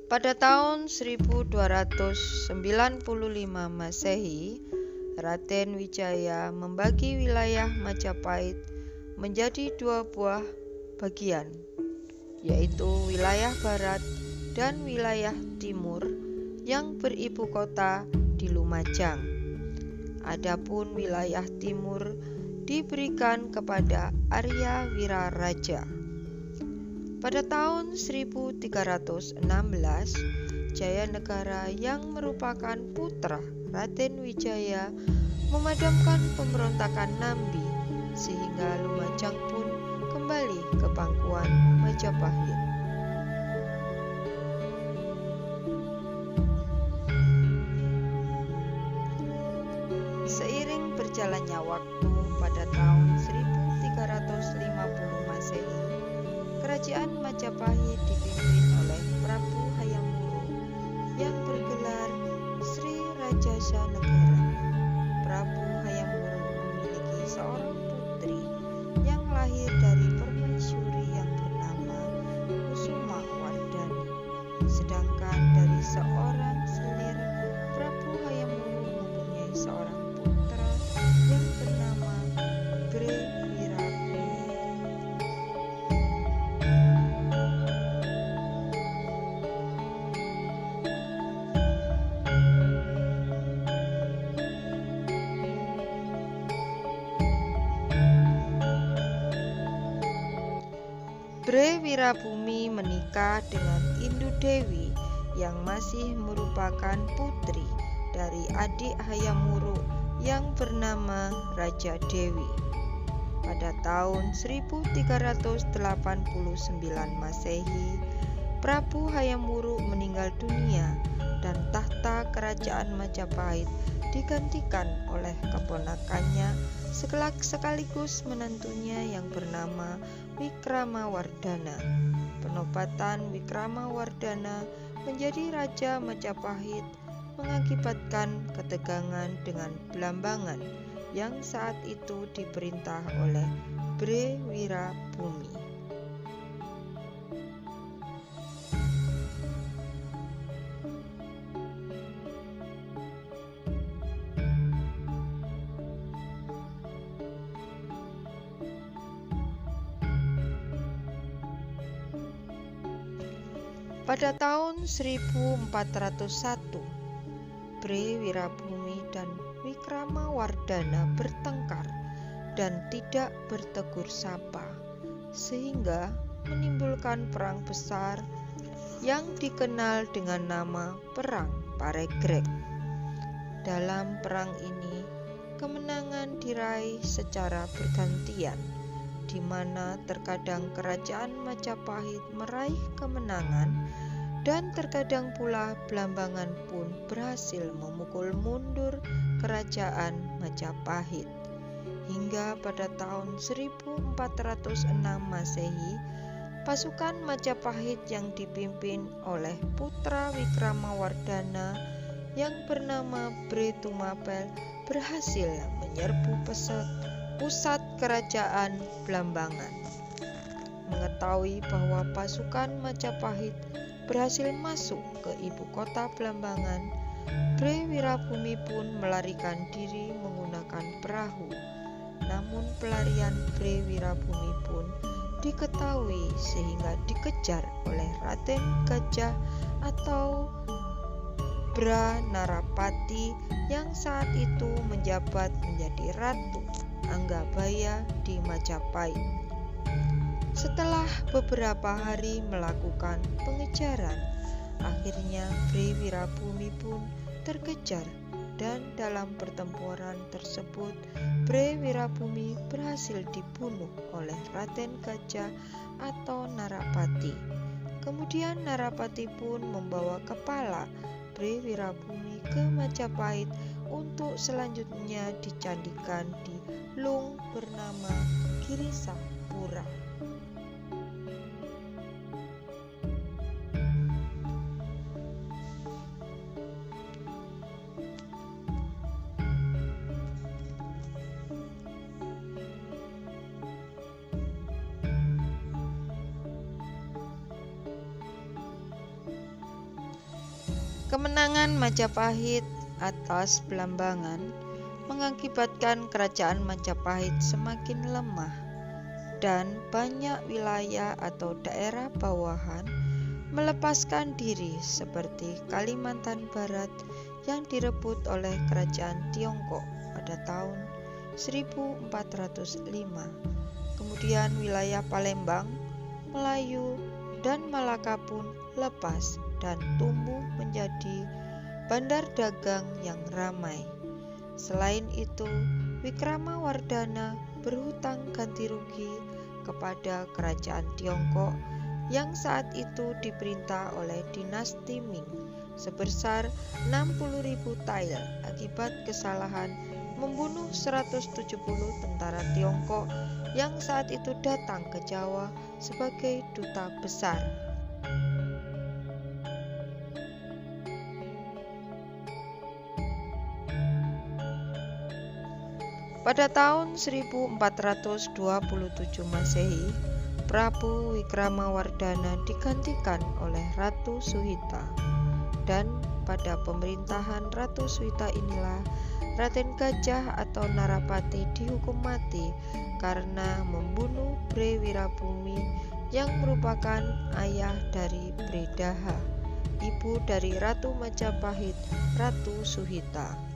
Pada tahun 1295 Masehi, Raden Wijaya membagi wilayah Majapahit menjadi dua buah bagian, yaitu wilayah barat dan wilayah timur yang beribu kota di Lumajang. Adapun wilayah timur diberikan kepada Arya Wiraraja. Pada tahun 1316, Jayanegara yang merupakan putra Raden Wijaya memadamkan pemberontakan Nambi, sehingga Lumajang pun kembali ke pangkuan Majapahit. Seiring berjalannya waktu, pada tahun 1350 Masehi, Kerajaan Majapahit dipimpin oleh Prabu Hayam Wuruk yang bergelar Sri Rajasa Negara. Prabu Hayam Wuruk memiliki seorang putri yang lahir dari permaisuri yang bernama Kusuma Wardani. Sedangkan dari seorang selir, Prabu Hayam Wuruk mempunyai seorang putra yang bernama Bre Wirabumi. Bre Wirabumi menikah dengan Indu Dewi yang masih merupakan putri dari adik Hayam Wuruk yang bernama Raja Dewi. Pada tahun 1389 Masehi, Prabu Hayam Wuruk meninggal dunia dan tahta kerajaan Majapahit digantikan oleh keponakannya sekaligus menantunya yang bernama Wikramawardhana. Penobatan Wikramawardhana menjadi Raja Majapahit mengakibatkan ketegangan dengan Blambangan yang saat itu diperintah oleh Bre Wirabumi. Pada tahun 1401, Bre Wirabumi dan Wikramawardhana bertengkar dan tidak bertegur sapa, sehingga menimbulkan perang besar yang dikenal dengan nama Perang Paregreg. Dalam perang ini, kemenangan diraih secara bergantian, di mana terkadang kerajaan Majapahit meraih kemenangan dan terkadang pula Blambangan pun berhasil memukul mundur kerajaan Majapahit. Hingga pada tahun 1406 Masehi, pasukan Majapahit yang dipimpin oleh putra Wikramawardhana yang bernama Bre Tumapel berhasil menyerbu pusat kerajaan Blambangan. Mengetahui bahwa pasukan Majapahit berhasil masuk ke ibu kota Blambangan, Bre Wirabumi pun melarikan diri menggunakan perahu. Namun pelarian Bre Wirabumi pun diketahui sehingga dikejar oleh Raden Gajah atau Bra Narapati yang saat itu menjabat menjadi Ratu Anggabaya di Majapahit. Setelah beberapa hari melakukan pengejaran, akhirnya Bre Wirabumi pun terkejar, dan dalam pertempuran tersebut Bre Wirabumi berhasil dibunuh oleh Raden Gajah atau Narapati. Kemudian Narapati pun membawa kepala Bre Wirabumi ke Majapahit untuk selanjutnya dicandikan di Lung bernama Girisapura. Kemenangan Majapahit atas Belambangan mengakibatkan kerajaan Majapahit semakin lemah dan banyak wilayah atau daerah bawahan melepaskan diri seperti Kalimantan Barat yang direbut oleh kerajaan Tiongkok pada tahun 1405. Kemudian wilayah Palembang, Melayu, dan Malaka pun lepas dan tumbuh menjadi bandar dagang yang ramai. Selain itu, Wikramawardhana berhutang ganti rugi kepada kerajaan Tiongkok yang saat itu diperintah oleh dinasti Ming sebesar 60.000 tael akibat kesalahan membunuh 170 tentara Tiongkok yang saat itu datang ke Jawa sebagai duta besar. Pada tahun 1427 Masehi, Prabu Wikramawardhana digantikan oleh Ratu Suhita, dan pada pemerintahan Ratu Suhita inilah Raden Gajah atau Narapati dihukum mati karena membunuh Bre Wirabumi yang merupakan ayah dari Bre Daha, ibu dari Ratu Majapahit, Ratu Suhita.